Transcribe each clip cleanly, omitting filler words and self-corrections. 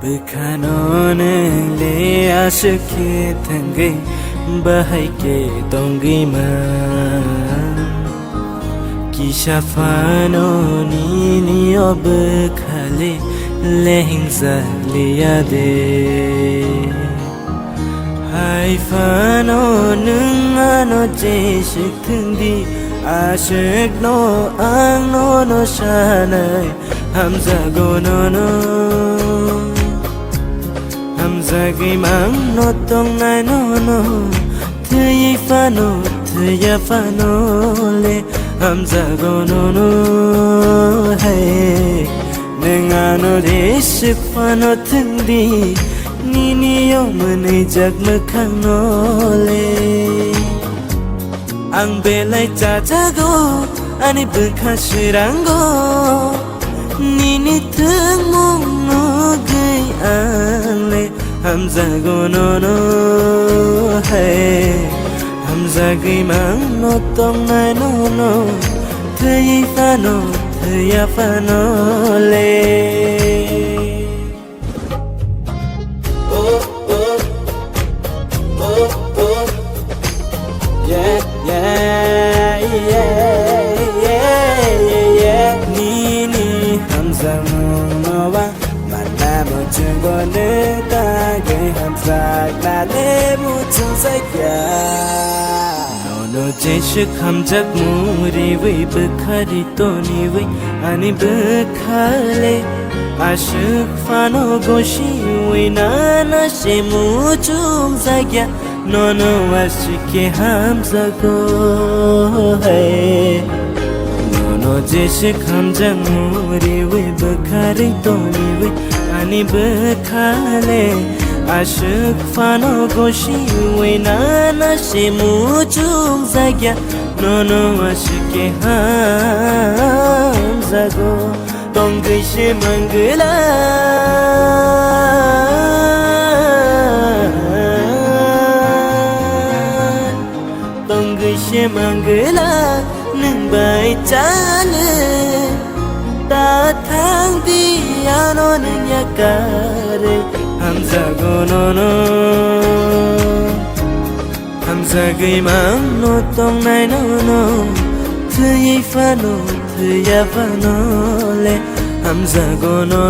Bukhanon le ashke thangai bahai ke dongi ma Kishafano ni obukhale lehingza liade Haifano nungano jeshik thindi ashik no angno no shanai hamza gonono Hamza gi mang no tong nai no no Thuyi fa no thuya fa no le Hamza go no no hey Nenga no de shik fa no thundi Ni yo mane jak ma khang no le Ang be lai cha cha go Ani bukha shirang go Ni thung mong no gai an le Hamza go no no hey Hamza gai mang no tong nai no no Thuyi fa no thuya fa no le Oh oh oh oh Yeah yeah yeah yeah yeah Ni Hamza no wa Manamo chungo ne ta gai Hamza la le mu chung sai kya No jeshik hamjak muri wei bukhari to ni wei ani bukhale ashik fano goshi wei na she mu chung sai kya no ashike Hamza go hey No jeshik hamjak muri wei bukhari to ni wei ani bukhale ashik fano goshi wei na she mu chung sai kya no ashike Hamza go tong gai she mangla tong gai she mangla nung bai chale ta thang di ano nung yakare Hamza go no Hamza gai mang no tong nai no Thuyi fa no thuya fa no le Hamza go no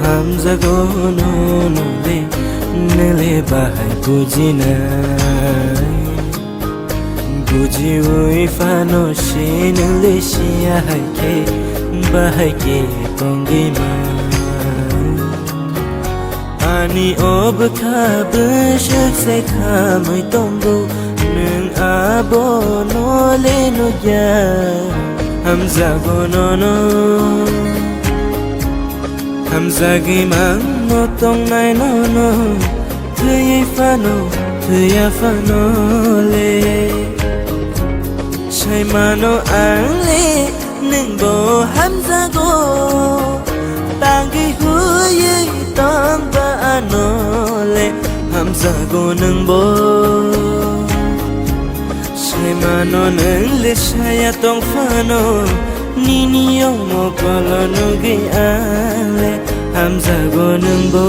Hamza go no le Nele bahai buji nai Buji ui fa no she nele shia hai ke Bahai ke kongi ma Ani ob khab shak se khamai tombo Nung abo no le no ya Hamza go no Hamza gi mang no tong nai no Thuyi fa no thuya fa no le Shai ma no ang le Nung bo Hamza go Tangi huye tong ba ano le Hamza go nung bo Shai ma no nung le shaya tong fa no Ni yo mo kala no gai ale Hamza go nung bo